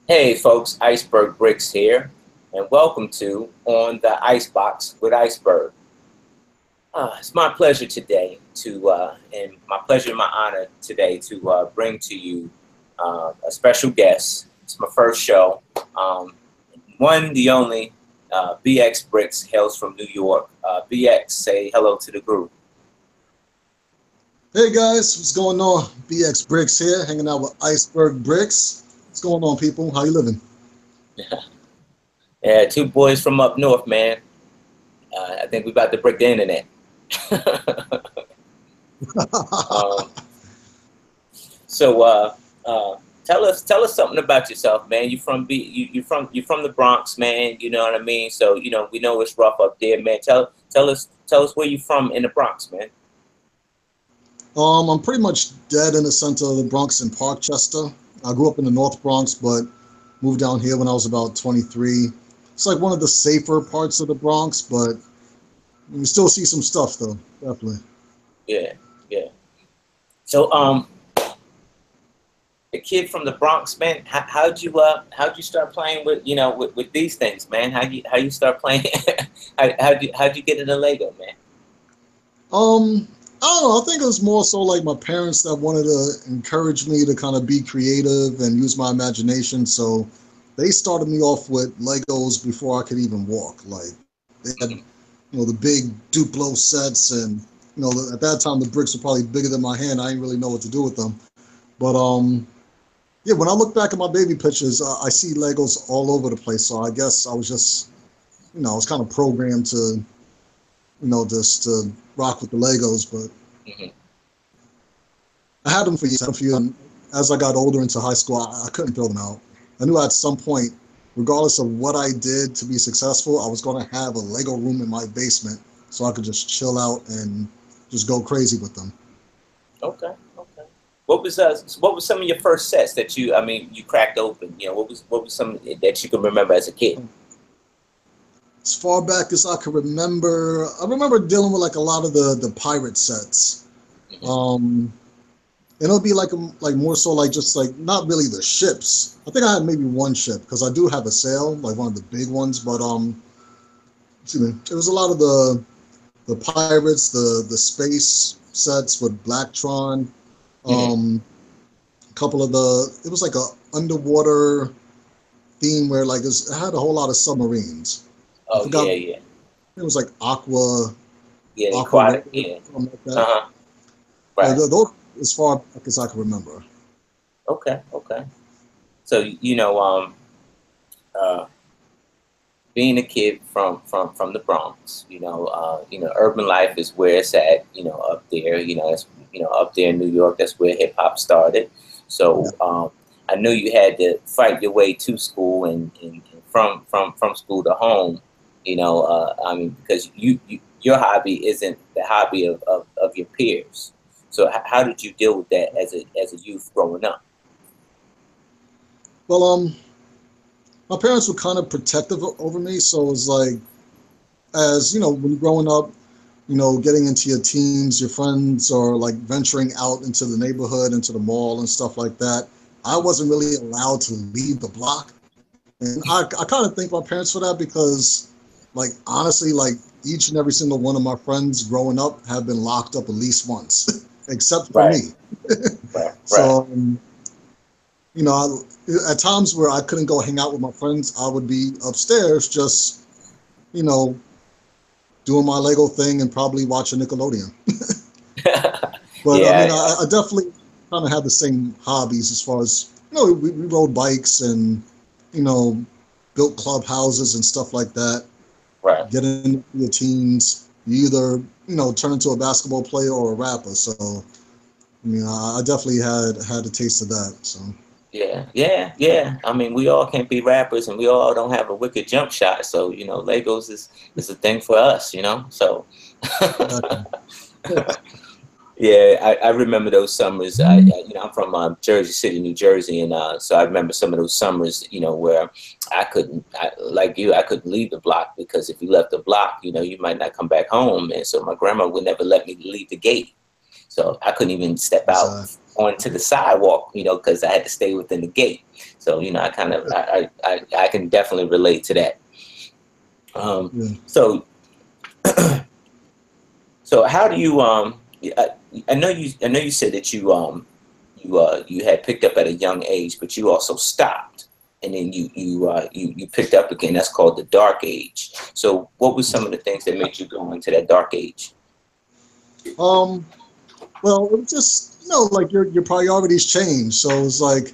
Hey folks, Iceberg Bricks here, and welcome to On the Icebox with Iceberg. It's my pleasure today and my pleasure and my honor today to bring to you a special guest. It's my first show. One, the only, BX Brix hails from New York. BX, say hello to the group. Hey guys, what's going on? BX Brix here, hanging out with Iceberg Bricks. What's going on, people? How you living? Yeah, two boys from up north, man. I think we about to break the internet. um, So tell us something about yourself, man. You from the Bronx, man. You know what I mean. So we know it's rough up there, man. Tell us where you from in the Bronx, man. I'm pretty much dead in the center of the Bronx in Parkchester. I grew up in the North Bronx, but moved down here when I was about 23. It's like one of the safer parts of the Bronx, but you still see some stuff though, definitely. Yeah, yeah. So the kid from the Bronx, man. How'd you start playing with with these things, man? How you start playing? How'd you get into Lego, man? I don't know. I think it was more so like my parents that wanted to encourage me to kind of be creative and use my imagination. So they started me off with Legos before I could even walk. Like they had, Mhm. the big Duplo sets, and at that time the bricks were probably bigger than my hand. I didn't really know what to do with them. But yeah, when I look back at my baby pictures, I see Legos all over the place. So I guess I was just, I was kind of programmed to, just to rock with the Legos. But Mhm. I had them for years. And as I got older into high school, I couldn't throw them out. I knew at some point, regardless of what I did to be successful, I was going to have a Lego room in my basement so I could just chill out and just go crazy with them. Okay, okay. What was some of your first sets that you cracked open? What was some that you can remember as a kid? As far back as I can remember, I remember dealing with like a lot of the pirate sets. Hmm. Um, and it'll be like more so like just like not really the ships. I think I had maybe one ship because I do have a sail, like one of the big ones. But excuse me, it was a lot of the pirates, the space sets with Blacktron. Hmm. A couple of it was like a underwater theme where like it had a whole lot of submarines. I Oh yeah, forgot, yeah, it was like yeah. The Aqua aquatic, Raiders, yeah. something like Uh that. huh. Yeah, Right. those as far back as I can remember. Okay, okay. So uh, being a kid from the Bronx, urban life is where it's at. Up there, it's up there in New York. That's where hip hop started. Yeah. So I knew you had to fight your way to school and from school to home. I mean, because your hobby isn't the hobby of your peers. So how did you deal with that as a youth growing up? Well, my parents were kind of protective over me, so it was like, as when you're growing up, getting into your teens, your friends are like venturing out into the neighborhood, into the mall and stuff like that. I wasn't really allowed to leave the block. And I kind of thank my parents for that because, like, honestly, like, each and every single one of my friends growing up have been locked up at least once, except for Right, me. right, right, So, at times where I couldn't go hang out with my friends, I would be upstairs just, you know, doing my Lego thing and probably watching Nickelodeon. But I mean, yeah, I definitely kind of had the same hobbies as far as, we rode bikes and, you know, built clubhouses and stuff like that. right. Getting into your teens, you either, turn into a basketball player or a rapper. So, I mean, I definitely had a taste of that. So, Yeah, yeah, yeah. I mean, we all can't be rappers, and we all don't have a wicked jump shot. So Legos is a thing for us. So exactly. yeah, I remember those summers. I'm from Jersey City, New Jersey, and so I remember some of those summers. Where like you, I couldn't leave the block because if you left the block, you might not come back home, and so my grandma would never let me leave the gate. So I couldn't even step out Exactly. onto the sidewalk, because I had to stay within the gate. So, I can definitely relate to that. Yeah. So, so how do you, I know you said that you had picked up at a young age, but you also stopped, and then you picked up again. That's called the dark age. So what were some of the things that made you go into that dark age? Well, it was just, like your priorities change. So it was like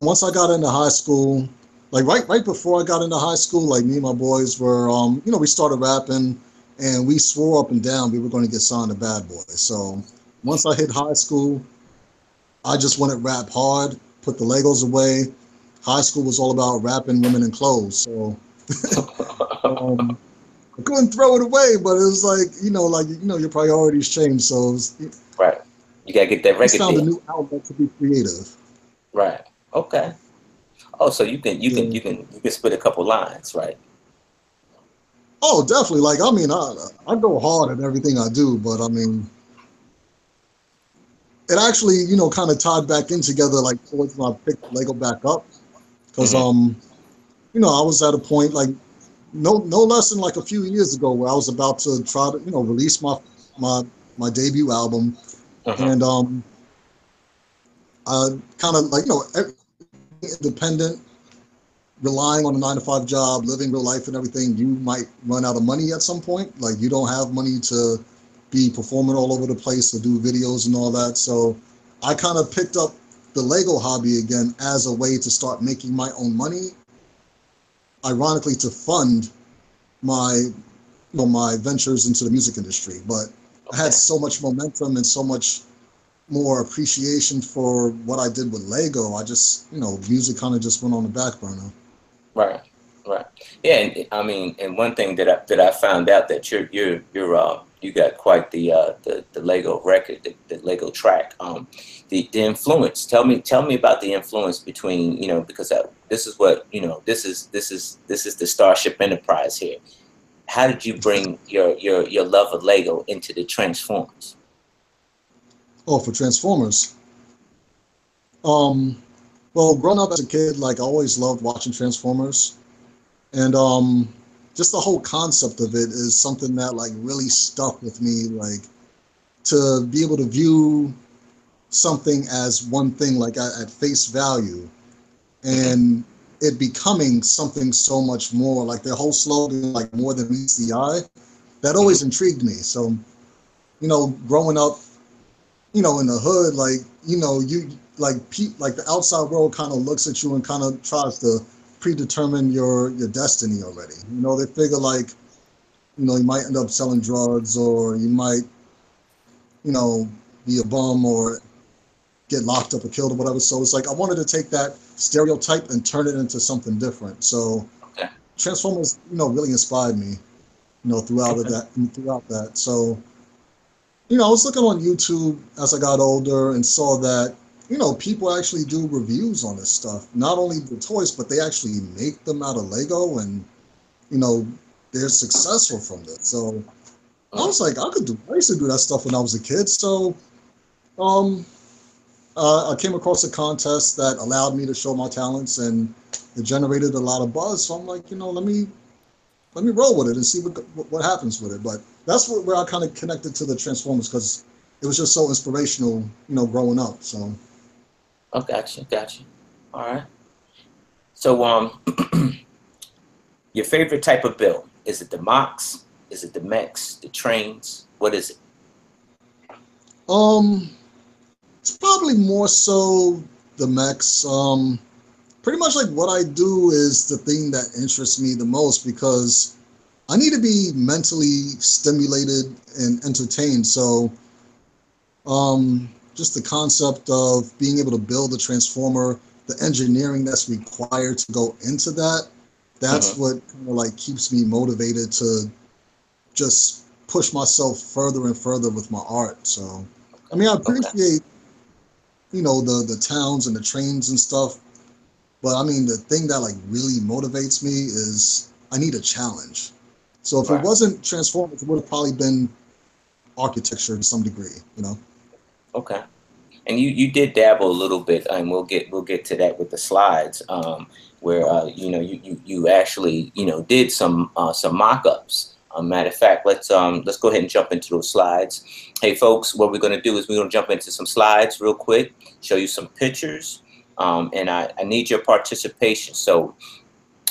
once I got into high school, like right before I got into high school, like me and my boys were, we started rapping, and we swore up and down we were going to get signed to Bad Boy. So once I hit high school, I just went at rap hard, put the Legos away. High school was all about rapping, women, and clothes. So um, I couldn't throw it away, but it was like, your priorities change. So Right. You gotta get that just record found a deal. new outlet to be creative. Right. Okay. Oh, so Yeah. you can spit a couple lines, right? Oh, definitely. Like, I mean, I go hard at everything I do, but I mean, it actually, kind of tied back in together, like towards when I picked Lego back up, because Mm-hmm. I was at a point like no less than like a few years ago where I was about to try to, release my my debut album, Uh-huh. and I kind of like, independent, relying on a 9 to 5 job, living real life and everything, you might run out of money at some point. Like you don't have money to be performing all over the place to do videos and all that. So I kind of picked up the Lego hobby again as a way to start making my own money, ironically to fund my my ventures into the music industry. But I had Okay. so much momentum and so much more appreciation for what I did with Lego. I just, music kind of just went on the back burner. Right. Right. Yeah, and I mean, and one thing that I found out that you got quite the Lego record, the Lego track. The influence. Tell me about the influence between, because this is what, this is the Starship Enterprise here. How did you bring your love of Lego into the Transformers? Oh, for Transformers. Um, well, growing up as a kid, like I always loved watching Transformers, and just the whole concept of it is something that like really stuck with me. Like to be able to view something as one thing, like at face value, Hmm. and it becoming something so much more. Like their whole slogan, like more than meets the eye, that Hmm. always intrigued me. So growing up, in the hood, like, you like like the outside world kind of looks at you and kind of tries to predetermine your destiny already. They figure like, you might end up selling drugs, or you might, you know, be a bum or get locked up or killed or whatever. So it's like I wanted to take that stereotype and turn it into something different. So Okay. Transformers, really inspired me, Okay. throughout that. So I was looking on YouTube as I got older and saw that, people actually do reviews on this stuff. Not only the toys, but they actually make them out of Lego, and, you know, they're successful from this. So I Mm. was like, I used to do that stuff when I was a kid. So um, I came across a contest that allowed me to show my talents, and it generated a lot of buzz. So I'm like, let me roll with it and see what happens with it. But that's where I kind of connected to the Transformers, because it was just so inspirational, growing up. So Oh, gotcha. All right. So, your favorite type of build? Is it the mocks? Is it the mechs? The trains? What is it? um, it's probably more so the mechs. Pretty much like what I do is the thing that interests me the most, because I need to be mentally stimulated and entertained. So just the concept of being able to build a transformer, the engineering that's required to go into that, that's Hmm. what kind of like keeps me motivated to just push myself further and further with my art. So, I Okay. mean, I Okay. appreciate, the towns and the trains and stuff, but I mean, the thing that like really motivates me is I need a challenge. So if it Right. wasn't Transformers, it would have probably been architecture to some degree. Okay. And you did dabble a little bit, and we'll get to that with the slides, where you actually did some mock-ups. Matter of fact, let's go ahead and jump into those slides. Hey folks, what we're going to do is we're going to jump into some slides real quick, show you some pictures, and I need your participation. So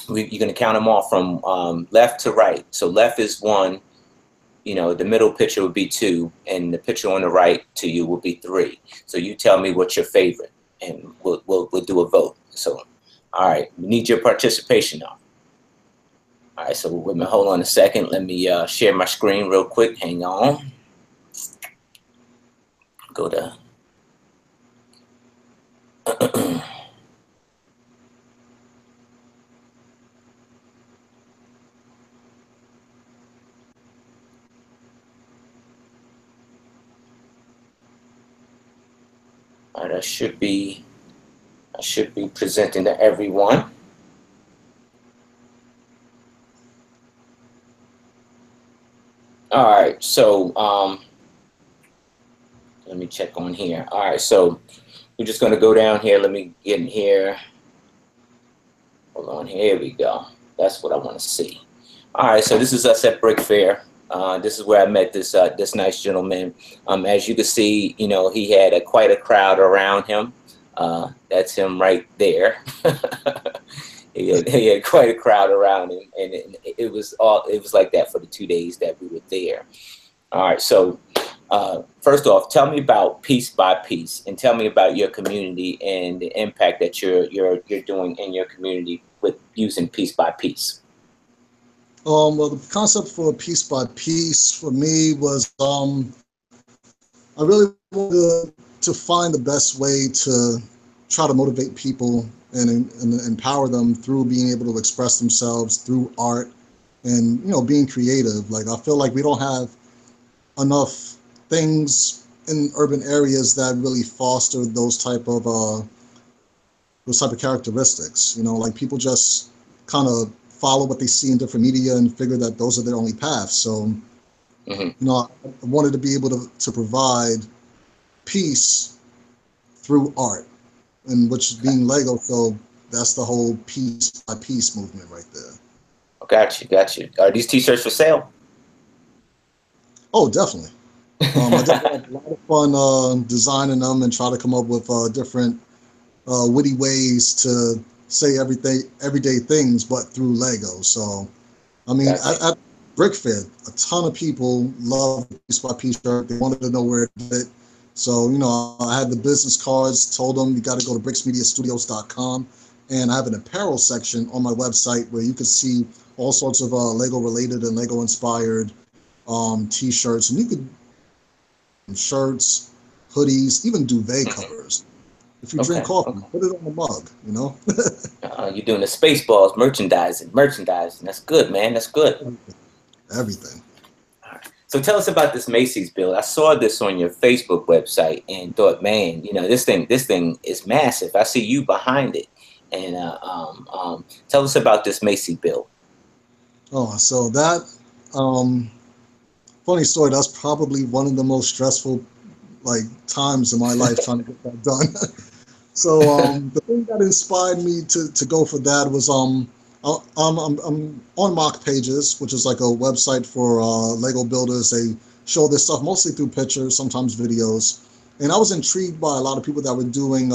you're going to count them off from left to right. So left is 1. The middle picture would be 2, and the picture on the right to you will be 3. So you tell me what's your favorite, and we'll do a vote. So, all right, we need your participation now. All right, so wait a minute, hold on a second. Let me share my screen real quick. Hang on. Go to. All right, I should be presenting to everyone. All right, so let me check on here. All right, so we're just going to go down here. Let me get in here. Hold on, here we go. That's what I want to see. All right, so this is us at Brick Fair. This is where I met this nice gentleman. As you can see, he had quite a crowd around him. That's him right there. He had quite a crowd around him, and it was like that for the 2 days that we were there. All right, so first off, tell me about Piece by Piece, and tell me about your community and the impact that you're doing in your community with using Piece by Piece. Well, the concept for Piece by Piece for me was I really wanted to find the best way to try to motivate people and empower them through being able to express themselves through art and being creative. Like, I feel like we don't have enough things in urban areas that really foster those type of characteristics. Like, people just kind of follow what they see in different media and figure that those are their only paths. So I wanted to be able to provide peace through art, and which is being Lego. So that's the whole Piece by Piece movement right there. Got you. Are these T-shirts for sale? Oh, definitely. I did have a lot of fun designing them and try to come up with different witty ways to say everyday things, but through Lego. So, I mean, at Brick Fair, a ton of people love the Piece by Piece shirt. They wanted to know where to get it. So, I had the business cards, told them you got to go to bricksmediastudios.com, and I have an apparel section on my website where you can see all sorts of Lego related and Lego inspired t-shirts, and you could shirts, hoodies, even duvet covers. If you drink coffee, put it on the mug, You're doing the Spaceballs merchandising. That's good, man. That's good. Everything. All right. So tell us about this Macy's build. I saw this on your Facebook website and thought, man, this thing is massive. I see you behind it. And tell us about this Macy build. Oh, so that funny story. That's probably one of the most stressful times in my life trying to get that done. So the thing that inspired me to go for that was I'm on Mock Pages, which is like a website for Lego builders. They show this stuff mostly through pictures, sometimes videos, and I was intrigued by a lot of people that were doing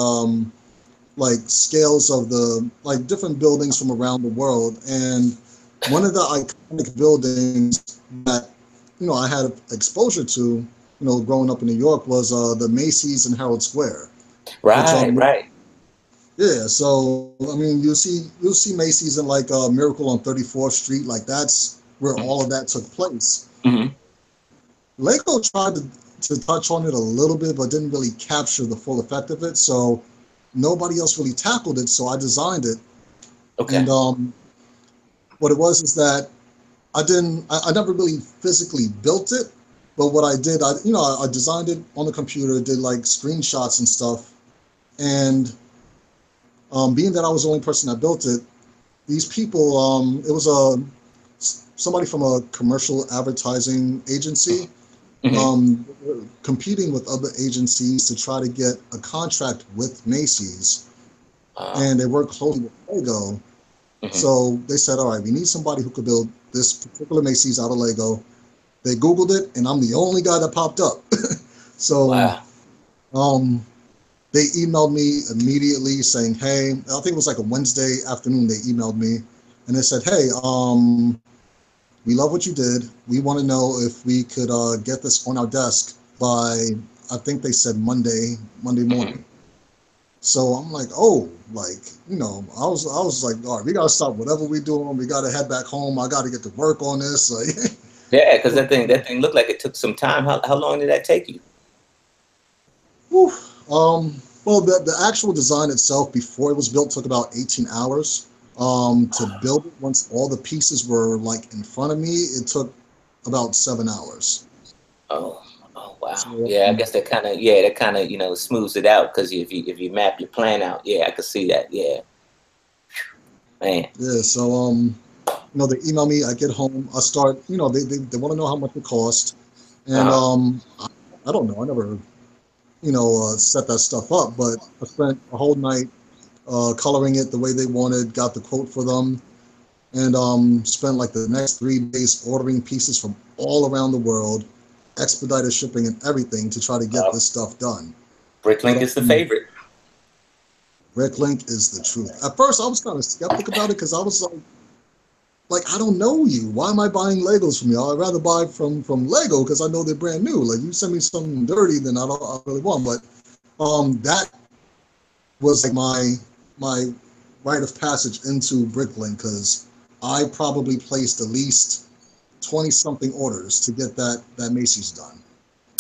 scales of the different buildings from around the world. And one of the iconic buildings that I had exposure to growing up in New York was the Macy's in Herald Square. Right. Yeah, so I mean, you'll see Macy's in Miracle on 34th Street. That's where all of that took place. Lego tried to touch on it a little bit, but didn't really capture the full effect of it. So nobody else really tackled it. So I designed it. Okay. And what it was is that I never really physically built it, but what I did, I designed it on the computer, did screenshots and stuff, and being that I was the only person that built it, these people, it was somebody from a commercial advertising agency, competing with other agencies to try to get a contract with Macy's, and they work closely with Lego. So they said, all right, we need somebody who could build this particular Macy's out of Lego. They Googled it, and I'm the only guy that popped up. So they emailed me immediately saying, hey, I think it was like a Wednesday afternoon, they emailed me, and they said, hey, we love what you did. We want to know if we could get this on our desk by, I think they said Monday morning. So I'm like, oh, like, you know, I was like, all right, we gotta stop whatever we're doing. We gotta head back home. I gotta get to work on this. Like, yeah, because that thing looked like it took some time. How long did that take you? Whew. Well, the actual design itself before it was built took about 18 hours. To build it, once all the pieces were like in front of me, it took about 7 hours. Oh wow. So, Yeah, I guess that kind of you know smooths it out because if you map your plan out, yeah, I could see that. Yeah, man. yeah. So you know, they email me. I get home. I start. You know, they want to know how much it cost, and I don't know. I never set that stuff up, but I spent a whole night coloring it the way they wanted. Got the quote for them, and spent like the next 3 days ordering pieces from all around the world, expedited shipping and everything to try to get this stuff done. Bricklink is the favorite. Bricklink is the truth. At first, I was kind of skeptic about it because I was like, I don't know you. Why am I buying Legos from you? I'd rather buy from Lego because I know they're brand new. Like, you send me something dirty, then I really want. But that was like my rite of passage into Bricklink because I probably placed at least 20-something orders to get that Macy's done.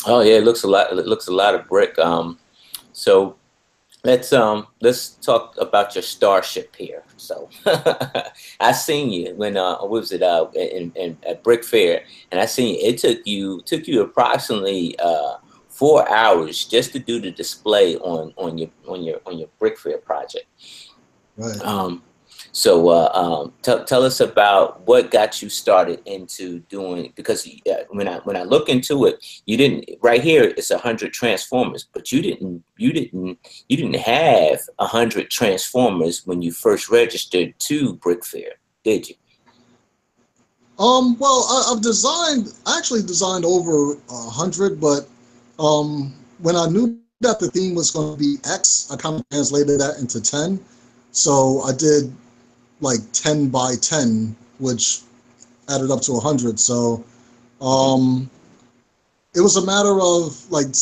Oh yeah, it looks a lot. It looks a lot of brick. So let's talk about your starship here. So I seen you when what was it in at Brick Fair, and I seen you. It took you approximately 4 hours just to do the display on your Brick Fair project. Right. So tell us about what got you started into doing, because when I look into it, you didn't, right here it's 100 transformers, but you didn't have 100 transformers when you first registered to Brick Fair, did you? Well, I actually designed over 100, but when I knew that the theme was going to be X, I kind of translated that into 10. So I did like 10 by 10, which added up to 100. So it was a matter of like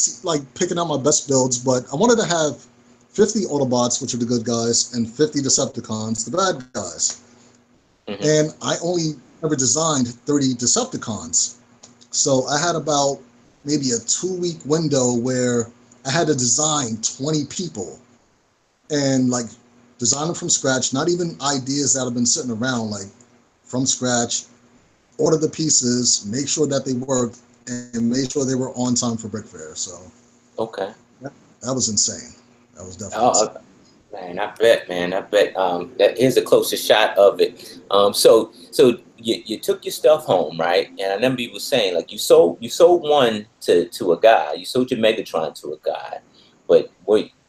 picking out my best builds, but I wanted to have 50 Autobots, which are the good guys, and 50 Decepticons, the bad guys. And I only ever designed 30 Decepticons. So I had about maybe a 2-week window where I had to design 20 people and like design them from scratch, not even ideas that have been sitting around, like from scratch, order the pieces, make sure that they worked, and make sure they were on time for Brick Fair. So okay, that was insane. That was definitely insane. Man, I bet, man. I bet that is the closest shot of it. So you took your stuff home, right? And I remember you were saying like you sold one to a guy. You sold your Megatron to a guy, but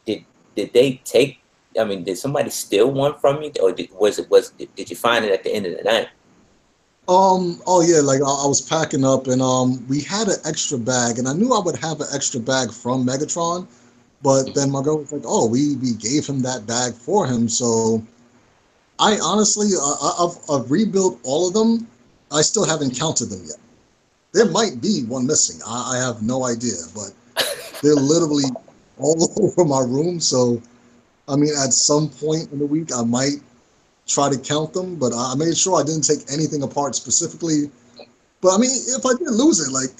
did they take? I mean, did somebody steal one from you, or did you find it at the end of the night? Oh yeah, like I was packing up and we had an extra bag, and I knew I would have an extra bag from Megatron. But then my girl was like, "Oh, we gave him that bag for him." So I honestly, I've rebuilt all of them. I still haven't counted them yet. There might be one missing. I have no idea, but they're literally all over my room. So I mean, at some point in the week, I might try to count them. But I made sure I didn't take anything apart specifically. But I mean, if I did lose it, like,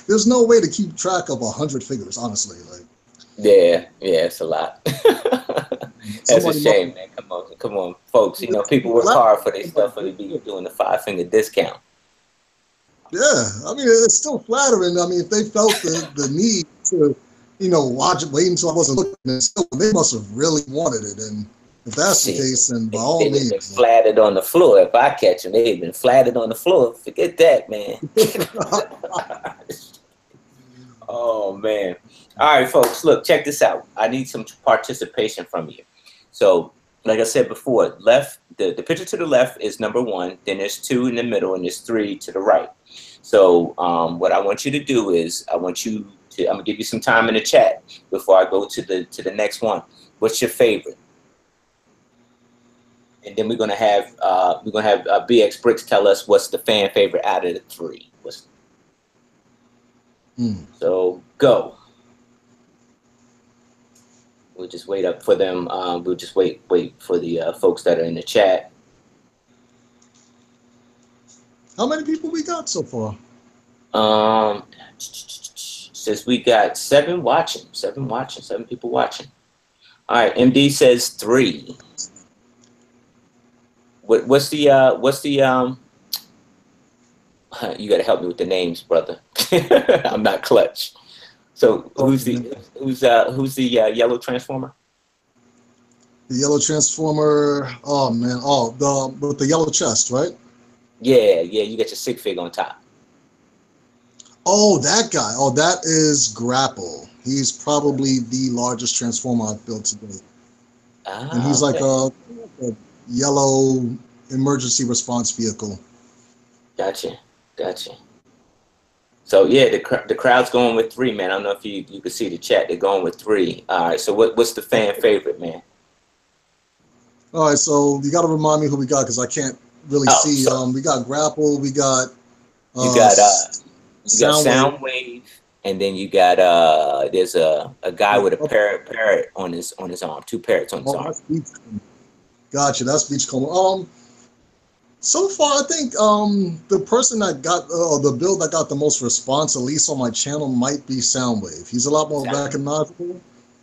there's no way to keep track of 100 figures, honestly. Like. Yeah, it's a lot. That's a shame, man. Come on, folks. You know, people work hard for their stuff, for they be doing the 5-finger discount. Yeah, I mean, it's still flattering. I mean, if they felt the need to, watch it, wait until I wasn't looking, they must have really wanted it. And if that's the case, then by all means. They've been flattered on the floor. If I catch them, they've been flattered on the floor. Forget that, man. Oh man. All right, folks. Look, check this out. I need some participation from you. So, like I said before, the picture to the left is number 1. Then there's 2 in the middle, and there's 3 to the right. So, what I want you to do is I'm gonna give you some time in the chat before I go to the next one. What's your favorite? And then we're gonna have BX Brix tell us what's the fan favorite out of the 3. So go. We'll just wait up for them. We'll just wait for the folks that are in the chat. How many people we got so far? Says we got 7 watching. 7 people watching. All right, MD says 3. What's the you got to help me with the names, brother. I'm not clutch. So who's the yellow transformer? The yellow transformer. Oh man. Oh, with the yellow chest, right? Yeah. You got your sig fig on top. Oh, that guy. Oh, that is Grapple. He's probably the largest transformer I've built today. And he's like a yellow emergency response vehicle. Gotcha. So yeah, the crowd's going with 3, man. I don't know if you can see the chat. They're going with 3. All right. So what's the fan favorite, man? All right. So you got to remind me who we got because I can't really see. We got Grapple. We got. You got Soundwave, and then you got there's a guy with a parrot on his arm. 2 parrots on his arm. Gotcha. That's Beachcomber. So far, I think the person that got the build that got the most response, at least on my channel, might be Soundwave. He's a lot more recognizable.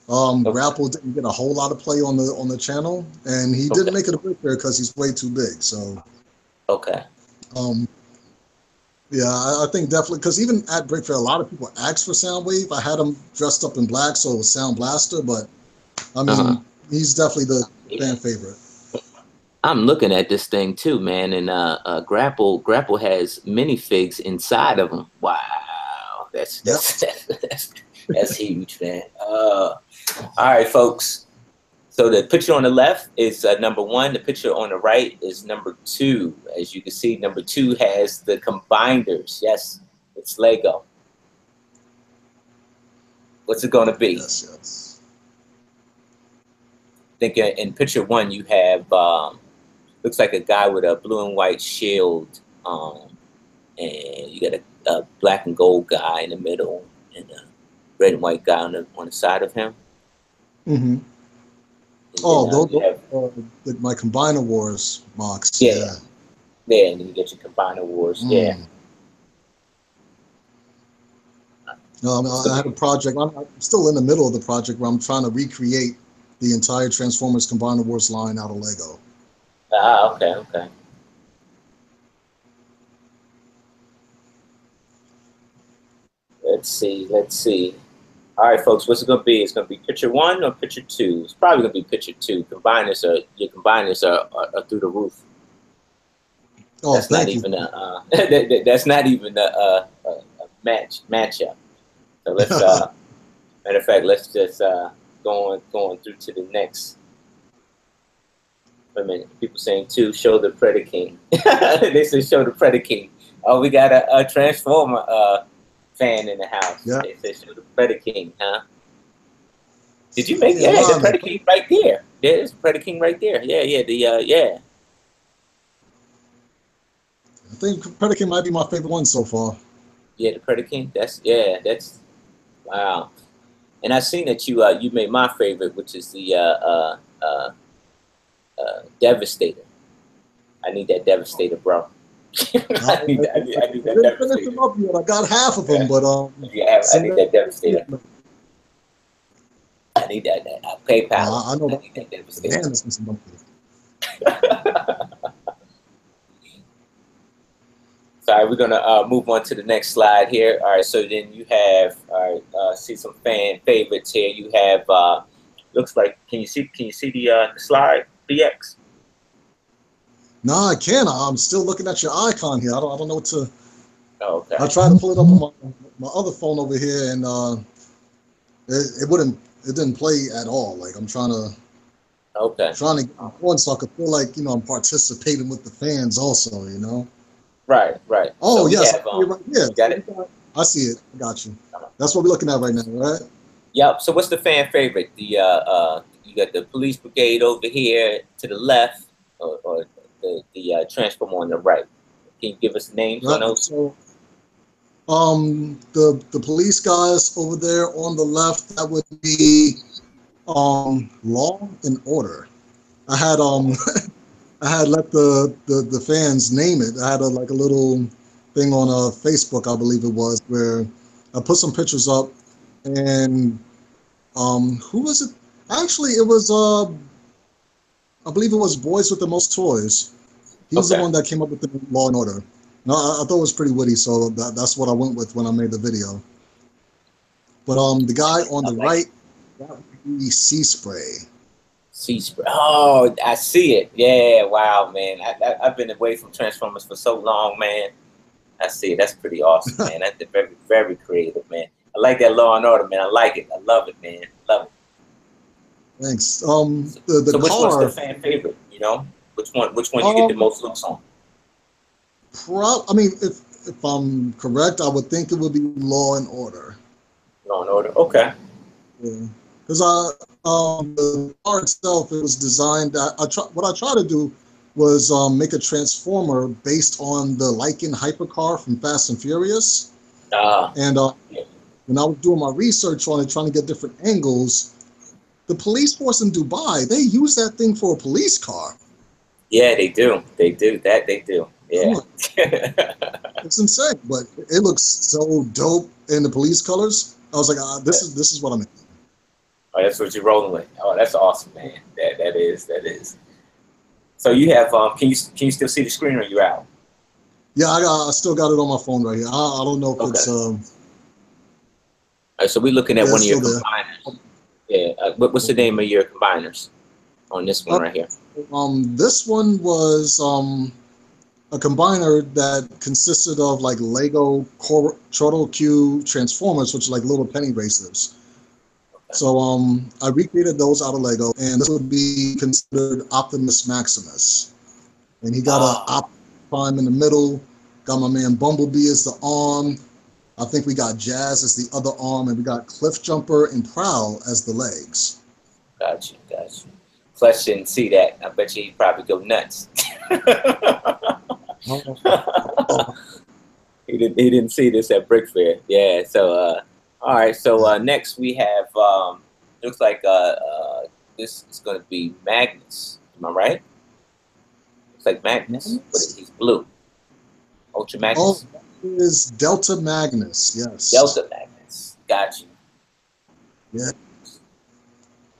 Grapple didn't get a whole lot of play on the channel, and he didn't make it a big player because he's way too big. So. Okay. Yeah, I think definitely because even at Brick Fair, a lot of people asked for Soundwave. I had him dressed up in black, so it was Sound Blaster. But I mean, he's definitely the fan favorite. I'm looking at this thing too, man, and Grapple has minifigs inside of them. Wow, that's huge, man. All right, folks. So the picture on the left is number 1. The picture on the right is number 2. As you can see, number 2 has the combiners. Yes, it's Lego. What's it going to be? Yes. I think in picture 1 you have looks like a guy with a blue and white shield, and you got a black and gold guy in the middle, and a red and white guy on the side of him. Mm-hmm. Oh, those my Combiner Wars mocks. Yeah, and then you get your Combiner Wars. Yeah. I had a project. I'm still in the middle of the project where I'm trying to recreate the entire Transformers Combiner Wars line out of Lego. Okay. Let's see. All right, folks, what's it going to be? It's going to be picture 1 or picture 2? It's probably going to be picture 2. Your combiners are through the roof. Oh, that's not even that's not even a matchup. So let's matter of fact, let's just going through to the next. Wait a minute, people saying 2, show the Predaking. They say show the Predaking. Oh, we got a Transformer fan in the house. Yeah. They say show the Predaking, huh? Did you make the Predaking right there? There's Predaking right there. Yeah. I think Predaking might be my favorite one so far. Yeah, the Predaking. That's wow. And I seen that you made my favorite, which is the Devastator. I need that Devastator, bro. I need that Devastator. Up yet. I got half of them, but I need that Devastator. I need that. PayPal. I know I need that Devastator. Sorry, we're gonna move on to the next slide here. All right, so then you have see some fan favorites here. You have looks like can you see the slide BX? No, I can't. I'm still looking at your icon here. I don't know what to. Oh, okay. I tried to pull it up on my other phone over here, and it didn't play at all. Like I'm Okay. trying to get on so I could feel like I'm participating with the fans also. Right, right. Oh So we yes, have right here. you got it. I see it. I got you. That's what we're looking at right now, right? Yep. So what's the fan favorite? You got the police brigade over here to the left, or the transformer on the right. Can you give us names on Right. those? So the police guys over there on the left, that would be Law and Order. I had I had let the fans name it. I had like a little thing on Facebook, I believe it was, where I put some pictures up, and who was it? Actually, it was I believe it was Boys with the Most Toys. He was the Okay. one that came up with the Law and Order. No, I thought it was pretty witty, so that's what I went with when I made the video. But the guy on I the like right, that would be Sea Spray. Sea Spray. Oh, I see it. Yeah. Wow, man. I've been away from Transformers for so long, man. I see it. That's pretty awesome, man. That's very, very creative, man. I like that Law and Order, man. I like it. I love it, man. Love it. Thanks. So The which one's the car. fan favorite? Which one you get the most looks on? I mean, if I'm correct, I would think it would be Law and Order. Law and Order. Okay. Yeah. Because the car itself, it was designed. What I try to do was make a transformer based on the Lycan hypercar from Fast and Furious. And Yeah. when I was doing my research on it, trying to get different angles, the police force in Dubai, they use that thing for a police car. Yeah, they do. They do. That they do. Yeah. It's insane, but it looks so dope in the police colors. I was like, this is what I'm in. Oh, that's what you're rolling with. Oh, that's awesome, man. That is. So you have can you still see the screen, or you out? Yeah, I still got it on my phone right here. I don't know if Okay. it's All right, so we're looking at yeah, one of your still there. combiners. Yeah. What's the name of your combiners on this one right here? This one was a combiner that consisted of like Lego Turtle Q Transformers, which are like little penny racers. Okay. So I recreated those out of Lego, and this would be considered Optimus Maximus. And he got a Optimus Prime in the middle. Got my man Bumblebee as the arm. I think we got Jazz as the other arm, and we got Cliff Jumper and Prowl as the legs. Got you. Flesh didn't see that. I bet you he'd probably go nuts. He didn't see this at Brick Fair. Yeah. So all right. So next we have looks like this is going to be Magnus. Am I right? Looks like Magnus, but he's blue. Ultra Magnus. Oh, that is Delta Magnus. Yes. Delta Magnus. Got you. Yeah.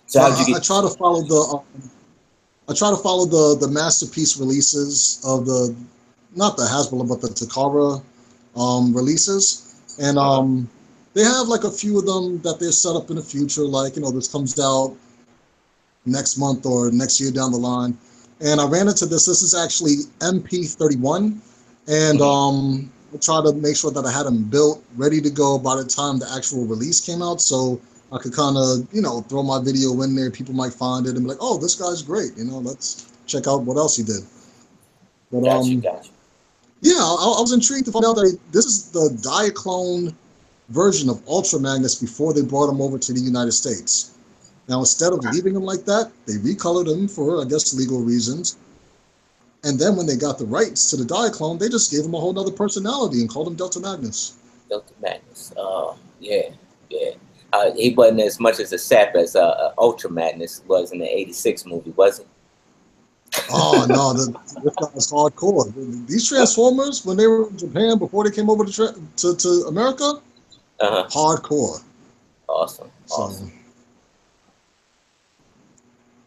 So I try to follow the masterpiece releases of the, not the Hasbro, but the Takara releases, and they have like a few of them that they're set up in the future, like this comes out next month or next year down the line. And I ran into this. This is actually MP31, and I try to make sure that I had them built, ready to go by the time the actual release came out, so I could kind of, throw my video in there. People might find it and be like, "Oh, this guy's great. Let's check out what else he did." But got you. yeah, I was intrigued to find out that this is the Diaclone version of Ultra Magnus before they brought him over to the United States. Now, instead of leaving him like that, they recolored him for, I guess, legal reasons. And then when they got the rights to the Diaclone, they just gave him a whole other personality and called him Delta Magnus. Delta Magnus. Oh, yeah. He wasn't as much as a sap as Ultra Magnus was in the '86 movie, was he? Oh no, this guy's hardcore. These Transformers, when they were in Japan before they came over to America, hardcore. Awesome. So,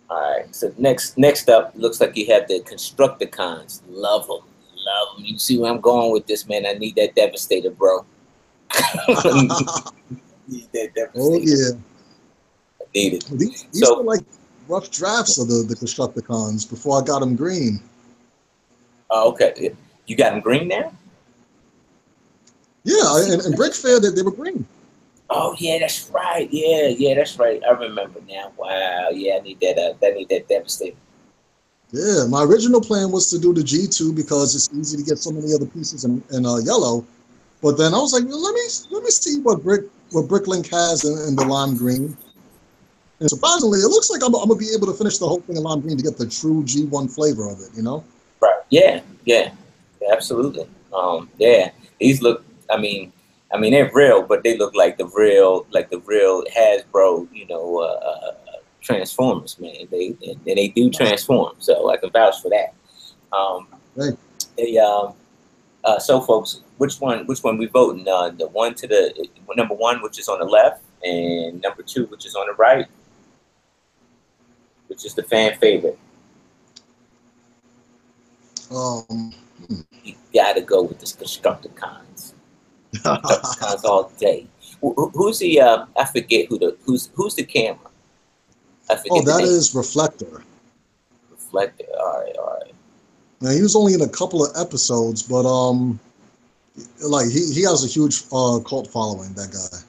all right. So next up, looks like you have the Constructicons. Love them. You see where I'm going with this, man? I need that Devastator, bro. Need that Devastator. Oh yeah. I need it. These are like rough drafts of the Constructicons before I got them green. Oh, okay. You got them green now? Yeah, and Brick Fair, they were green. Oh yeah, that's right. Yeah, that's right. I remember now. Wow. Yeah, I need that. I need that devastating. Yeah, my original plan was to do the G2 because it's easy to get so many other pieces in yellow. But then I was like, well, let me see what Bricklink has in the lime green. And surprisingly, it looks like I'm gonna be able to finish the whole thing in lime green to get the true G1 flavor of it. You know? Right. Yeah, absolutely. Yeah, these look. I mean, they're real, but they look like the real Hasbro. Transformers, man. They do transform, so I can vouch for that. Um, Hey, they, so, folks, which one we voting? The one to the number one, which is on the left, and number two, which is on the right, which is the fan favorite. um, You gotta go with the Constructicons. Constructicons all day. Who's the? I forget who's the camera. I oh, forget the that name. is Reflector. Reflector. All right. Now he was only in a couple of episodes, but like he has a huge cult following. That guy.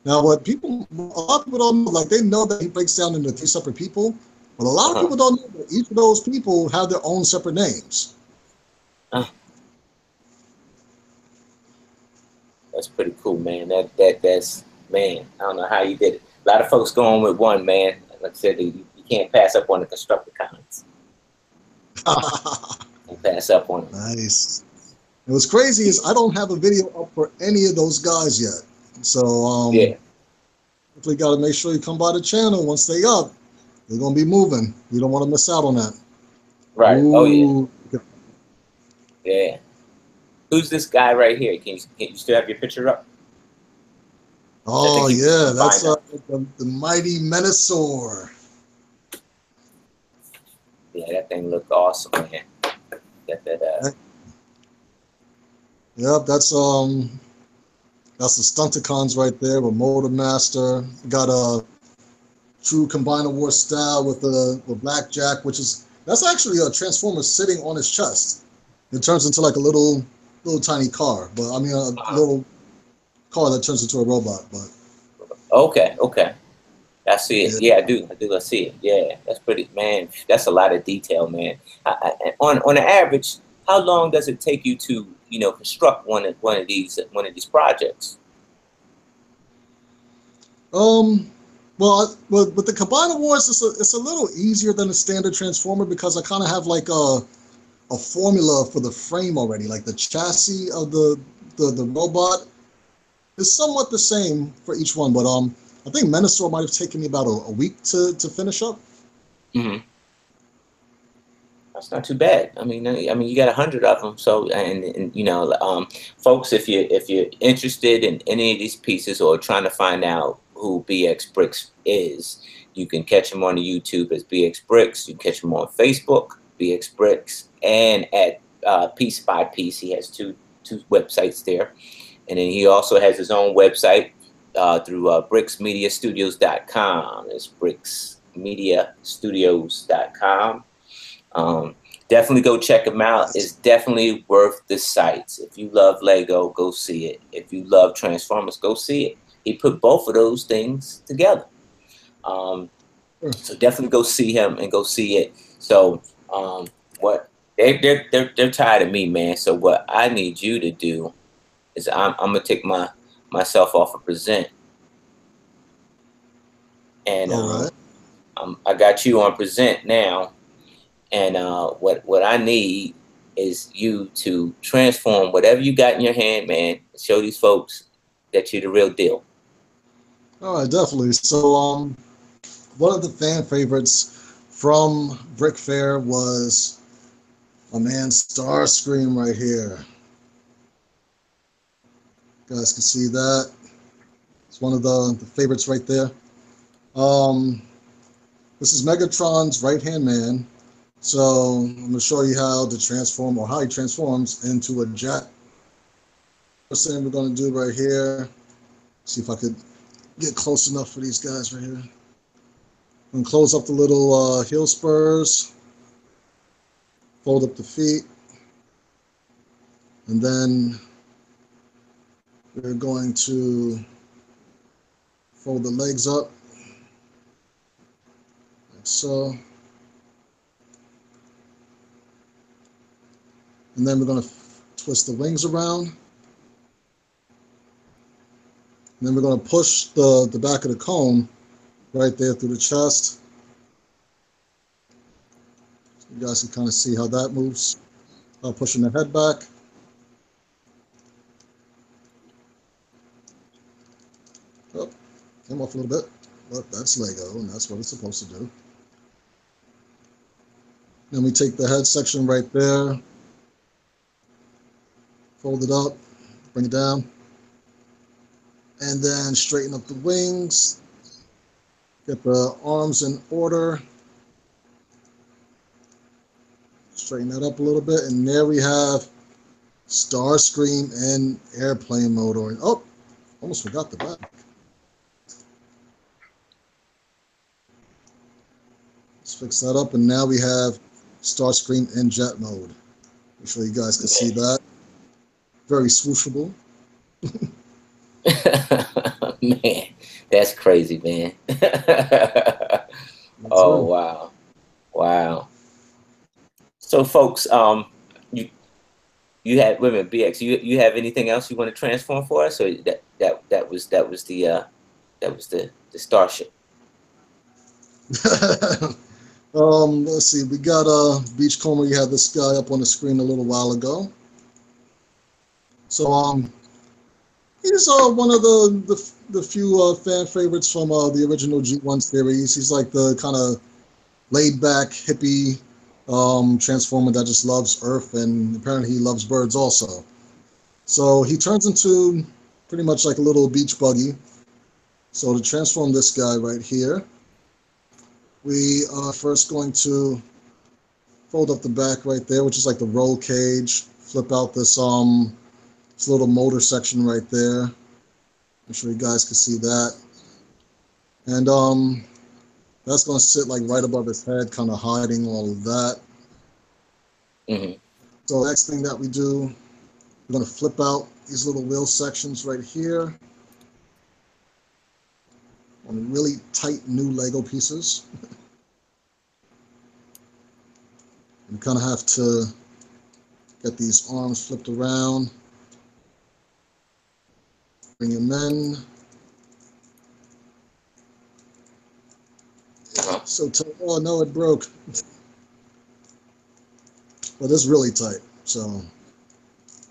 Now, a lot of people don't know, like they know that he breaks down into three separate people, but a lot of Uh-huh. people don't know that each of those people have their own separate names. That's pretty cool, man. That's man. I don't know how you did it. A lot of folks going with one, man. Like I said, you can't pass up on the Constructicons. Can't pass up on them. Nice. And what's crazy is I don't have a video up for any of those guys yet. So Yeah. definitely got to make sure you come by the channel once they up. They're gonna be moving. You don't want to miss out on that. Right. Oh yeah. Ooh. Yeah. Who's this guy right here? Can you still have your picture up? I Oh think yeah, you that's find out. the mighty Menasor. Yeah, that thing looked awesome, man. Got that. Yep, that's the Stunticons right there with Motor Master. Got a true Combiner War style with the Blackjack, which is that's actually a Transformer sitting on his chest. It turns into like a little tiny car, but I mean a little car that turns into a robot. But Okay. I see it. yeah, Yeah, I do. I see it. Yeah, that's pretty, man. That's a lot of detail, man. On an average, how long does it take you to construct one of these projects? um, well, with the Combiner Wars, it's a little easier than a standard Transformer because I kind of have like a formula for the frame already, like the chassis of the robot is somewhat the same for each one, but I think Menasor might have taken me about a week to finish up. Hmm. That's not too bad. I mean, you got 100 of them. So, and folks, if you're interested in any of these pieces or trying to find out who BX Brix is, you can catch him on the YouTube as BX Brix. You can catch him on Facebook, BX Brix, and at Piece by Piece. He has two websites there, and then he also has his own website through brixmediastudios.com. It's brixmediastudios.com. Definitely go check him out. It's definitely worth the sights. If you love Lego, go see it. If you love Transformers, go see it. He put both of those things together. So definitely go see him and go see it. So what they're tired of me, man. So what I need you to do is I'm gonna take myself off of present, and All right. I got you on present now. And what I need is you to transform whatever you got in your hand, man. Show these folks that you're the real deal. All right, definitely. So one of the fan favorites from Brick Fair was my man Starscream right here. You guys can see that. It's one of the favorites right there. Um, this is Megatron's right hand man. So I'm gonna show you how to transform or how he transforms into a jet. First thing we're gonna do right here. See if I could get close enough for these guys right here. And close up the little heel spurs. Fold up the feet. And then We're going to fold the legs up, like so. And then we're going to twist the wings around. And then we're going to push the back of the cone right there through the chest. You guys can kind of see how that moves. Pushing the head back. Oh, came off a little bit, but that's Lego, and that's what it's supposed to do. Then we take the head section right there, fold it up, bring it down, and then straighten up the wings, get the arms in order, straighten that up a little bit, and there we have Starscream in airplane mode. Oh, almost forgot the back. Let's fix that up, and now we have Starscream in jet mode. Make sure you guys can see that. Very swooshable. Man, that's crazy, man. Oh, wow. Wow. So, folks, you had women BX. You have anything else you want to transform for us, or that was the starship? Let's see. We got Beachcomber. You had this guy up on the screen a little while ago. So he's one of the few fan favorites from the original G1 series. He's like the kind of laid back hippie transformer that just loves Earth, and apparently he loves birds also. So he turns into pretty much like a little beach buggy. So to transform this guy right here, we are first going to fold up the back right there, which is like the roll cage. Flip out this little motor section right there. Make sure you guys can see that. And that's going to sit like right above his head, kind of hiding all of that. Mm-hmm. So the next thing that we do, we're going to flip out these little wheel sections right here on really tight new Lego pieces. You kind of have to get these arms flipped around. Bring him in. So tight. Oh no, it broke. But it's really tight. So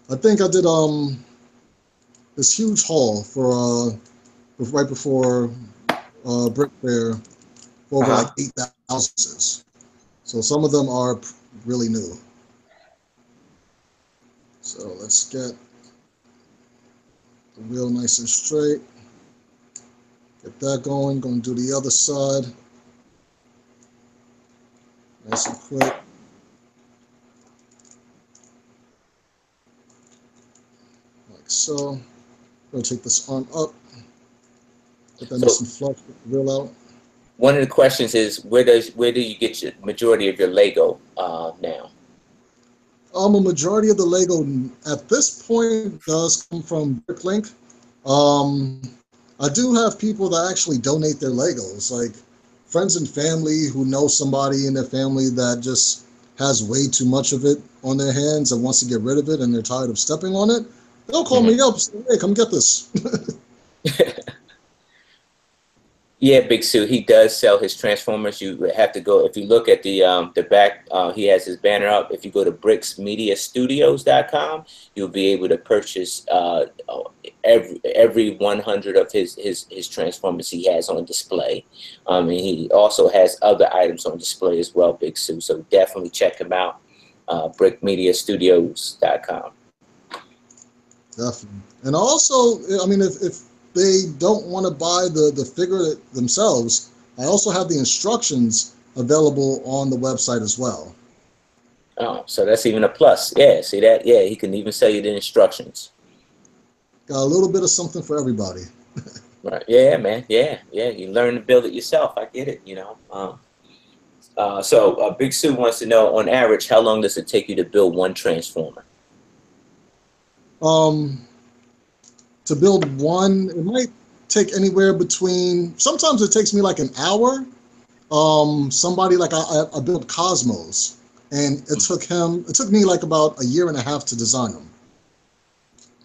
I think I did this huge haul for right before Brick Fair for over like 8,000. So some of them are really new. So let's get the wheel nice and straight. Get that going. Going to do the other side. Nice and quick. Like so. Going to take this arm up. Get that nice and flush. Get the wheel out. One of the questions is where do you get your majority of your Lego now? A majority of the Lego at this point does come from Bricklink. I do have people that actually donate their Legos, like friends and family who know somebody in their family that just has way too much of it on their hands and wants to get rid of it, and they're tired of stepping on it. They'll call me up and say, "Hey, come get this." Yeah, Big Sue, he does sell his Transformers. You have to go, if you look at the back, he has his banner up. If you go to BrixMediaStudios.com, you'll be able to purchase every 100 of his Transformers he has on display. And he also has other items on display as well, Big Sue. So definitely check him out, BrixMediaStudios.com. Definitely. And also, I mean, if they don't want to buy the figure themselves, I also have the instructions available on the website as well. Oh, so that's even a plus. Yeah, see that? Yeah, he can even sell you the instructions. Got a little bit of something for everybody. Right. Yeah, man. Yeah. You learn to build it yourself. I get it, you know. So Big Sue wants to know, on average, how long does it take you to build one Transformer? to build one, it might take anywhere between, sometimes it takes me like an hour. Somebody like I built Cosmos, and it took me like about a year and a half to design him.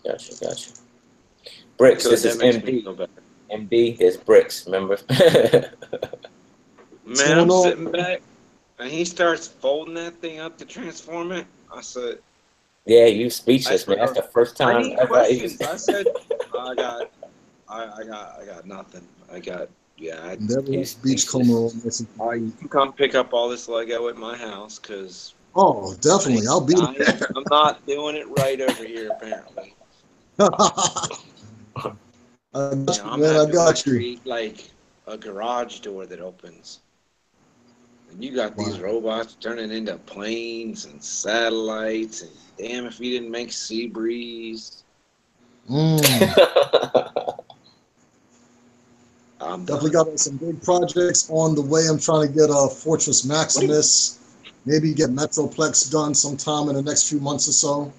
Gotcha. Brix, this is MD. MD is Brix, remember? Man, I'm sitting back, and he starts folding that thing up to transform it. I said, "Yeah, you speechless, man. That's the first time ever." I said, I got nothing. There was Beachcomber. You can come pick up all this Lego at my house, because oh, definitely, I'll be there. I'm not doing it right over here, apparently. I got you. Create like a garage door that opens, and you got these robots turning into planes and satellites, and damn if you didn't make Sea Breeze. Definitely got some big projects on the way. I'm trying to get a Fortress Maximus, maybe get Metroplex done sometime in the next few months or so.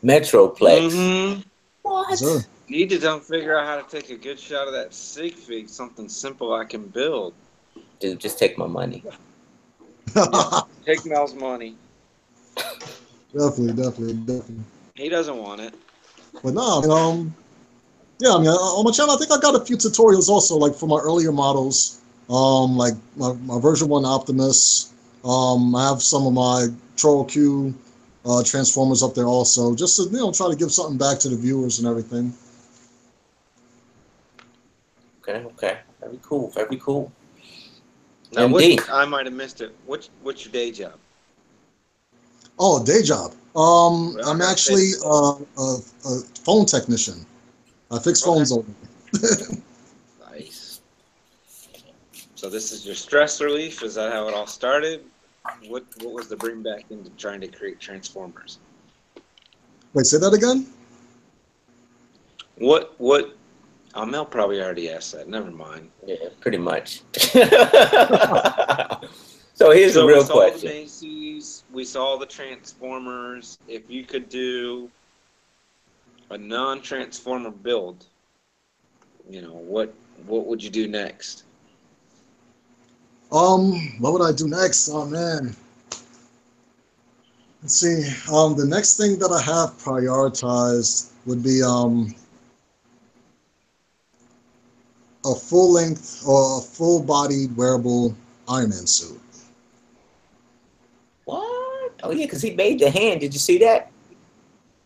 Metroplex. What? Sure. Need to figure out how to take a good shot of that sig fig, something simple I can build. Dude, just take my money. Yeah, take Mel's money. Definitely. He doesn't want it. But no, yeah, I mean, on my channel, I think I got a few tutorials also, like for my earlier models, like my version 1 Optimus. I have some of my Troll Q Transformers up there also, just to try to give something back to the viewers and everything. Okay. Very cool. Now, I might have missed it. What's your day job? Oh, day job. I'm actually a phone technician. I fix phones over. Nice. So this is your stress relief? Is that how it all started? What was the bring back into trying to create Transformers? Wait, say that again? What Mel probably already asked that. Never mind. Yeah, pretty much. So here's the real question. We saw the Macy's, we saw the Transformers. If you could do a non-Transformer build, what would you do next? What would I do next? Oh man. Let's see. The next thing that I have prioritized would be a full-length or a full-bodied wearable Iron Man suit. What? Oh yeah, because he made the hand. Did you see that?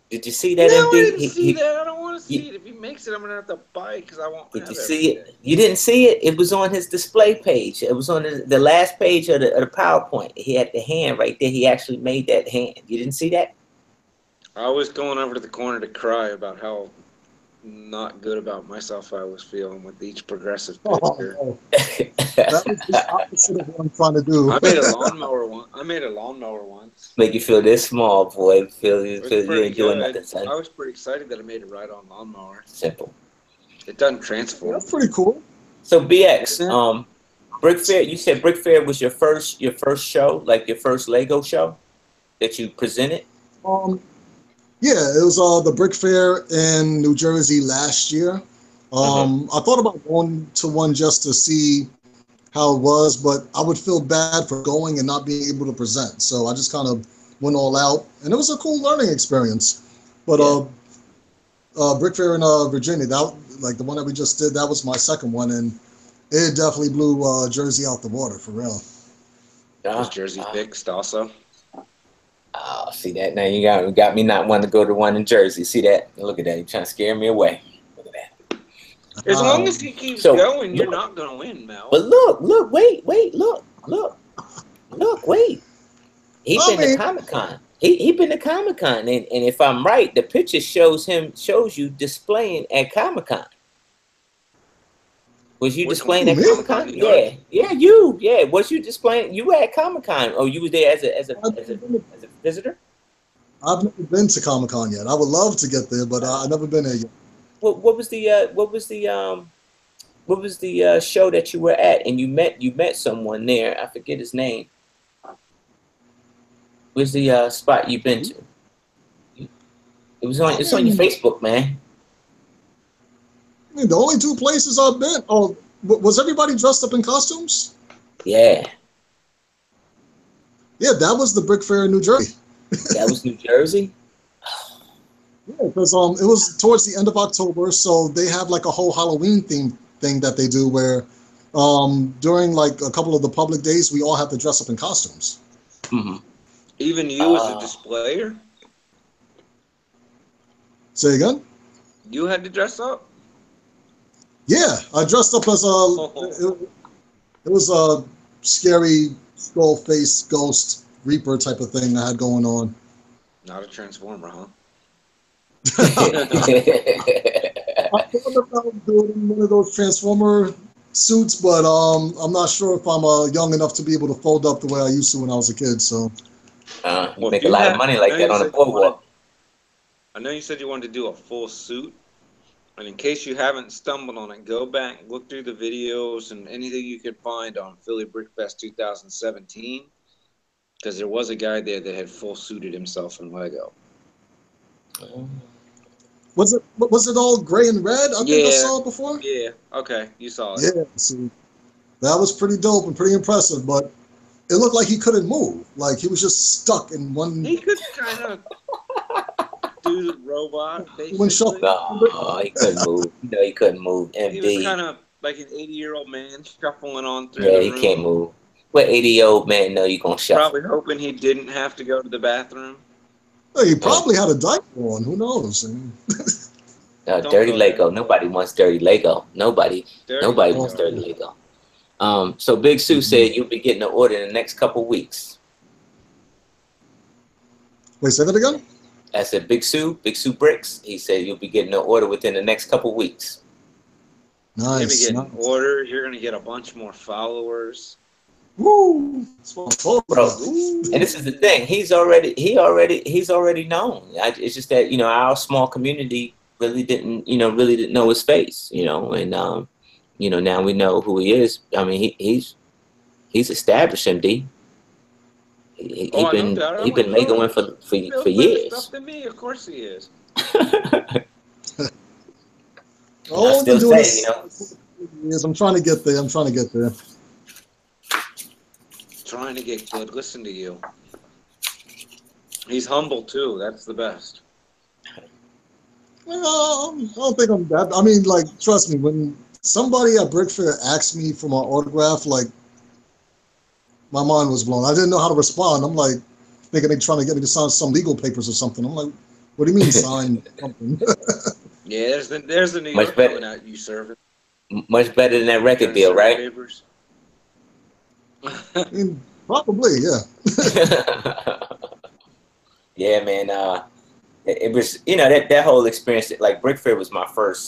Did you see that? No, I didn't see that. I don't want to see it. If he makes it, I'm gonna have to buy it because I won't. Did you see it? You didn't see it? It was on his display page. It was on the last page of the PowerPoint. He had the hand right there. He actually made that hand. You didn't see that? I was going over to the corner to cry about how not good about myself I was feeling with each progressive picture. That was the opposite of what I'm trying to do. I made a lawnmower once. Make you feel this small, boy. Feel you ain't doing nothing, son. I was pretty excited that I made a ride-on lawnmower. Simple. It doesn't transform. That's pretty cool. So BX, Brick Fair. You said Brick Fair was your first show, like your first Lego show that you presented. Yeah, it was the Brick Fair in New Jersey last year. I thought about going to one just to see how it was, but I would feel bad for going and not being able to present. So I just kind of went all out, and it was a cool learning experience. But Brick Fair in Virginia, like the one that we just did, that was my second one, and it definitely blew Jersey out the water, for real. Was Jersey fixed also? Oh, see that? Now you got me not wanting to go to one in Jersey. See that? Look at that. You're trying to scare me away. Look at that. As long as he keeps going, you're not going to win, Mel. But wait, wait. He been to Comic-Con. He been to Comic-Con, and if I'm right, the picture shows you displaying at Comic-Con. Was you displaying at Comic-Con? Yeah, you. Yeah, was you displaying? You were at Comic-Con, or you were there as a visitor? I've never been to Comic-Con yet. I would love to get there, but I've never been there yet. What was the show that you were at, and you met someone there? I forget his name. Where's the spot you've been to? It's on your Facebook, man. mean, the only two places I've been. Oh, was everybody dressed up in costumes? Yeah. Yeah, that was the Brick Fair in New Jersey. That was New Jersey? Yeah, because it was towards the end of October, so they have like a whole Halloween theme thing that they do where during like a couple of the public days, we all have to dress up in costumes. Mm-hmm. Even you as a displayer? Say again? You had to dress up? Yeah, I dressed up as it was a scary skull face ghost reaper type of thing I had going on. Not a transformer, huh? I thought about doing one of those transformer suits, but I'm not sure if I'm young enough to be able to fold up the way I used to when I was a kid. So you make a lot of money like that on the boardwalk. I know you said you wanted to do a full suit, and in case you haven't stumbled on it, go back, look through the videos and anything you could find on Philly Brick Fest 2017, because there was a guy there that had full suited himself in Lego. was it all gray and red? I think I saw it before. Yeah. Okay, you saw it. Yeah. See, that was pretty dope and pretty impressive, but it looked like he couldn't move. Like he was just stuck in one. He could kind of do the robot, basically. No, he couldn't move. No, he couldn't move. MD. He was kind of like an 80-year-old man shuffling on through the room. Yeah, he can't move. What 80-year-old man know you gonna shuffle? Probably hoping he didn't have to go to the bathroom. Well, he probably had a diaper on. Who knows? Dirty Lego. Nobody wants dirty Lego. Nobody wants dirty Lego. So Big Sue said you'll be getting an order in the next couple weeks. Wait, say that again? I said Big Sue Brix. He said you'll be getting an order within the next couple weeks. Nice. You're gonna be getting orders. You're gonna get a bunch more followers. Woo! Bro, and this is the thing. He's already known. It's just that our small community really didn't know his face. And now we know who he is. I mean, he's established, MD. He's been Legoing for years. Stuff than me, of course he is. I still say, I'm trying to get there. Trying to get good. Listen to you. He's humble too. That's the best. Well, I don't think I'm that. I mean, like, trust me, when somebody at Brick Fair asked me for my autograph, like, my mind was blown. I didn't know how to respond. I'm like, thinking they're trying to get me to sign some legal papers or something. I'm like, what do you mean sign something? Yeah, there's the New York coming out, you serve it. Much better than that record deal, right? Papers. I mean, probably, yeah. Yeah, man. It was, that whole experience. Like Brick Fair was my first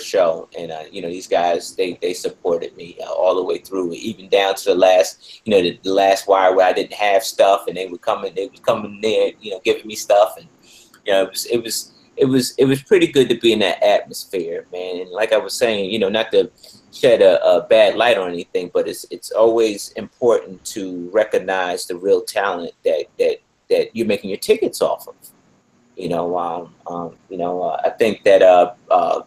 show, and these guys they supported me all the way through, even down to the last, the last wire where I didn't have stuff, and they was coming there, giving me stuff, and it was pretty good to be in that atmosphere, man. And like I was saying, not to shed a bad light on anything, but it's always important to recognize the real talent that you're making your tickets off of. I think that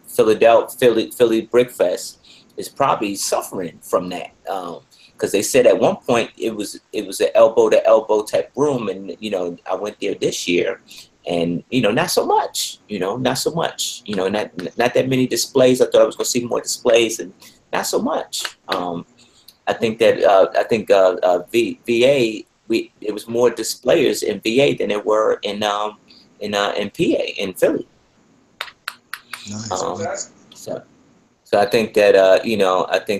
Philly Brick Fest is probably suffering from that, because they said at one point it was an elbow to elbow type room, and I went there this year, and not so much, not that many displays. I thought I was going to see more displays, and not so much. I think VA, it was more displayers in VA than there were in PA, in Philly. Nice. So I think that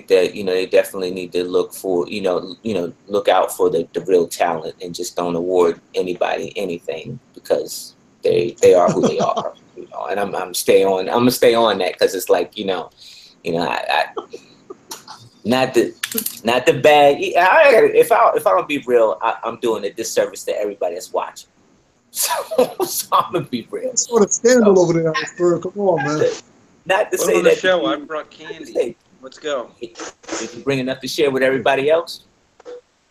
they definitely need to look for look out for the real talent, and just don't award anybody anything, because they are who they are. And I'm gonna stay on that, because it's like I not the bad. If I don't be real, I'm doing a disservice to everybody that's watching. So I'm gonna be real. That's sort of scandal over there, Iceberg. Come on, man. Not to Put say on that the show. I brought candy. Let's go. Did you bring enough to share with everybody else?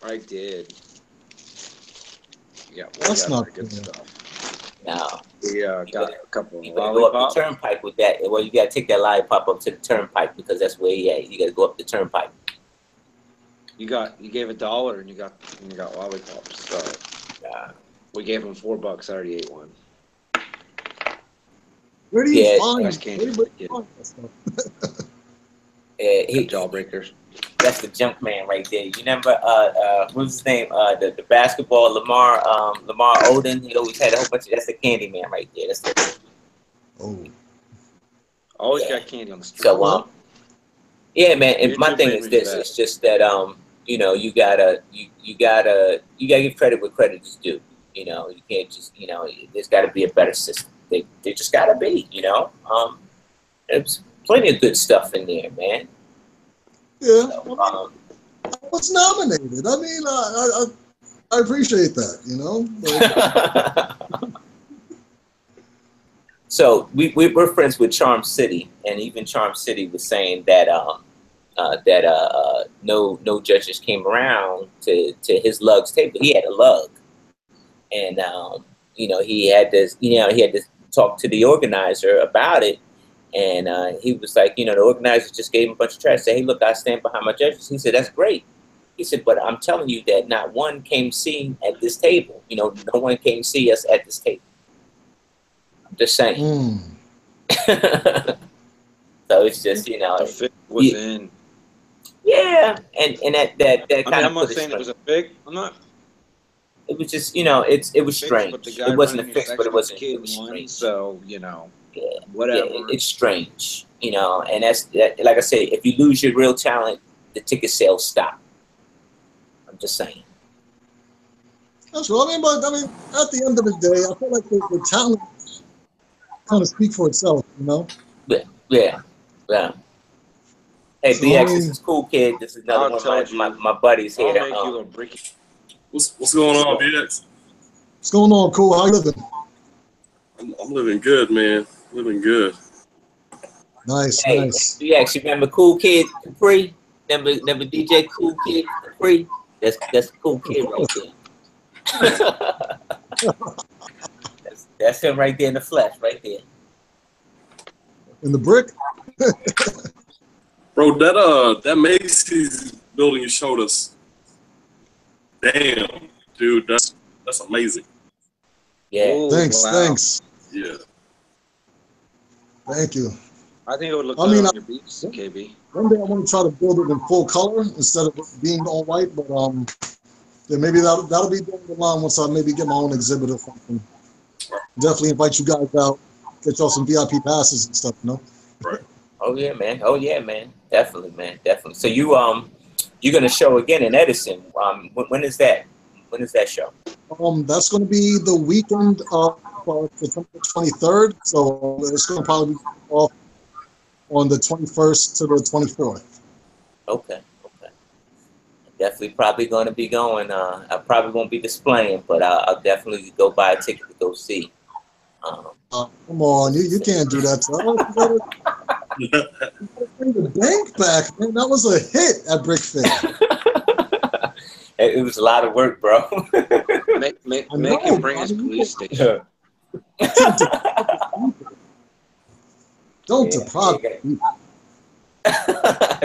I did. Yeah, that's not good stuff. No. We got a couple of You better go up the lollipops. turnpike with that. Well, you gotta take that lollipop up to the turnpike because that's where he at. You gotta go up the turnpike. You gave $1 and you got lollipops. So we gave him $4. I already ate one. Where do you find? Nice candy. Where do you find that stuff? Jawbreakers. That's the junk man right there. You remember what's his name? The basketball Lamar Odom. He always had a whole bunch of. That's the candy man right there. That's the. Oh. Always got candy on the street. So yeah, man. And my thing is this: it's just that you know, you gotta give credit where credit is due. You know, you can't just there's got to be a better system. They just gotta be. You know, there's plenty of good stuff in there, man. Yeah, So, I was nominated. I mean, I appreciate that, you know. So we're friends with Charm City, and even Charm City was saying that no judges came around to his Lug's table. He had a Lug, and he had to talk to the organizer about it. And he was like, the organizer just gave him a bunch of trash. Said, hey, look, I stand behind my judges. He said, that's great. He said, but I'm telling you that not one came see at this table. No one came see us at this table. I'm just saying. So it's just, the fig was in. Yeah, and that kind of. I'm not saying it was a fig. I'm not. It was just, it was strange. It wasn't a fix, but it wasn't. It was strange. So yeah, whatever. Yeah, it's strange, and that's like I said, if you lose your real talent, the ticket sales stop. I'm just saying. That's right. But at the end of the day, I feel like the talent kind of speak for itself, Yeah. Hey, so, BX, this is Cool Kid. This is another one of my buddies here. I'll make you a bricky. What's going on, BX? What's going on, Cool? How you living? I'm living good, man. Living good. Nice, hey, nice. BX, you remember Cool Kid Capri? Remember DJ Cool Kid Capri? That's Cool Kid right there. that's him right there in the flesh, right there. In the brick? Bro, that Macy's building you showed us. Damn, dude, that's amazing. Yeah. Ooh, thanks. Yeah. Thank you. I think it would look good on your beats, KB. One day I want to try to build it in full color instead of being all white, but yeah, maybe that'll be down the line once I maybe get my own exhibit or something. Definitely invite you guys out, get y'all some VIP passes and stuff, Right. Oh yeah, man. Definitely, man. Definitely. So you're gonna show again in Edison. When is that? When is that show? That's going to be the weekend of September 23rd. So it's going to probably be off on the 21st to the 24th. Okay. Definitely probably going to be going. I probably won't be displaying, but I'll definitely go buy a ticket to go see. Come on, you can't do that to us. You gotta bring the bank back, man. That was a hit at Brick Fair. It was a lot of work, bro. Make him bring his police station. Don't deprive me.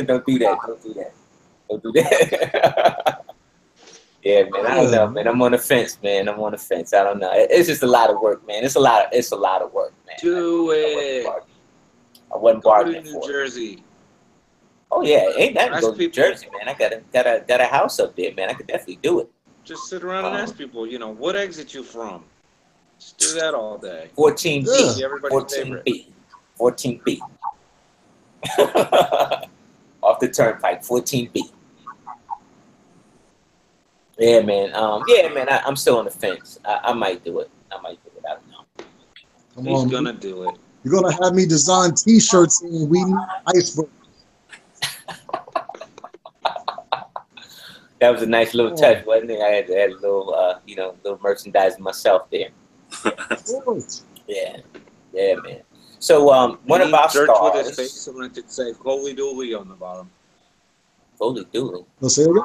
Don't do that. Yeah, man. I don't know, man. I'm on the fence, man. I don't know. It's just a lot of work, man. It's a lot of work, man. Do it. I wasn't bargaining for it. New Jersey. Oh yeah, ain't nothing to go to New Jersey, man. I got a house up there, man. I could definitely do it. Just sit around and ask people, what exit you from? Just do that all day. 14B. Yeah. 14B. 14B. Off the turnpike, 14B. Yeah, man. I'm still on the fence. I might do it. I don't know. He's gonna do it. You're gonna have me design T-shirts saying "We need iceberg." That was a nice little touch, wasn't it? I had a little, little merchandise myself there. Yeah, man. So, one of our stars. With his face, and it say "Holy Dooly" on the bottom. Holy Dooly. Let's say it again.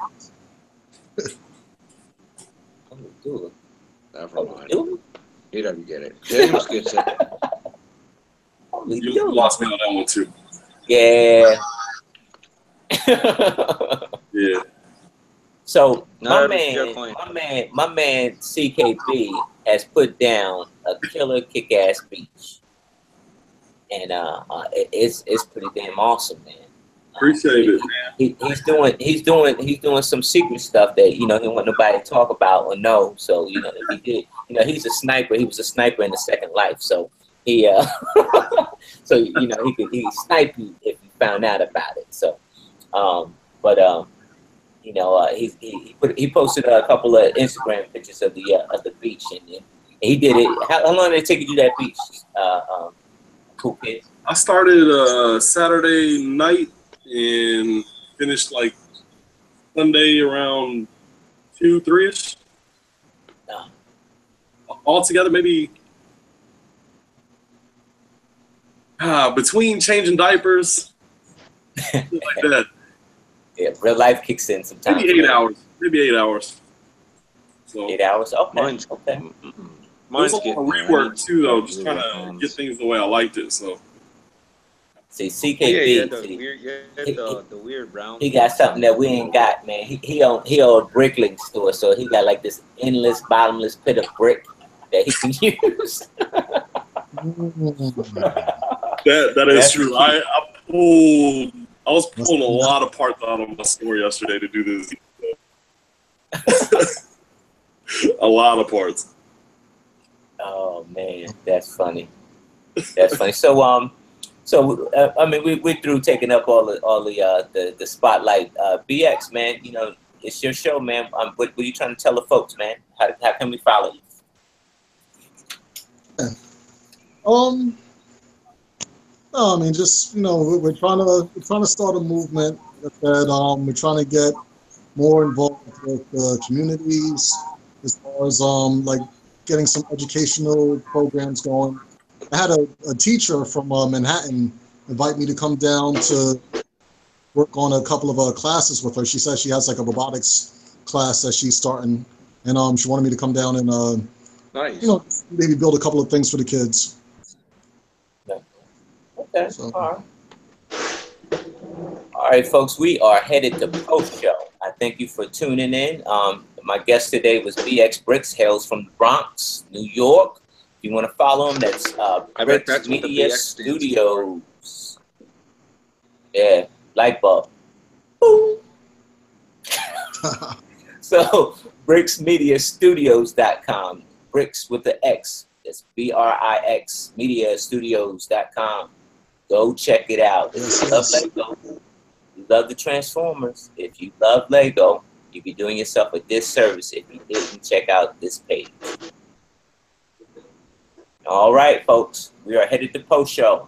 Holy Dooly. Never mind. Dooly? He doesn't get it. James gets it. You lost me on that one too. Yeah. Yeah. So Not my man CKB has put down a killer kick-ass beach, and it's pretty damn awesome, man. Appreciate it, man. He's doing some secret stuff that he don't want nobody to talk about or know. So if he did, he's a sniper. He was a sniper in the Second Life. So he so he snipe you if you found out about it. So he posted a couple of Instagram pictures of the beach, and he did it. How long did it take you to do that beach? Cool kid. I started Saturday night and finished like Sunday around 2, 3ish. Altogether, maybe between changing diapers, like that. Yeah, real life kicks in sometimes. Maybe 8 hours. Maybe 8 hours. So 8 hours. Okay. Mine's okay. There's a lot of rework too, though. Just trying to get things the way I liked it. So. See, CKB, the weird round. He got something that we ain't got, man. He own a brickling store, so he got like this endless, bottomless pit of brick that he can use. that is true. I was pulling a lot of parts out of my store yesterday to do this. A lot of parts. Oh man, that's funny. That's funny. So I mean, we're through taking up all the spotlight. BX, man, it's your show, man. What are you trying to tell the folks, man? How can we follow you? No, I mean, just we're trying to start a movement that we're trying to get more involved with communities as far as like getting some educational programs going. I had a teacher from Manhattan invite me to come down to work on a couple of classes with her. She said she has like a robotics class that she's starting, and she wanted me to come down and nice. Maybe build a couple of things for the kids. Okay. So. All right, folks, we are headed to post show. I thank you for tuning in. My guest today was BX Brix, hails from the Bronx, New York. If you want to follow him, that's Brix Media Studios. Yeah, light bulb. Boom. So, BrixMediaStudios.com. Brix with the X. It's BRIX Mediastudios.com. Go check it out. If you love Lego, you love the Transformers. If you love Lego, you'd be doing yourself a disservice if you didn't check out this page. All right, folks, we are headed to post show.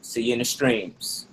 See you in the streams.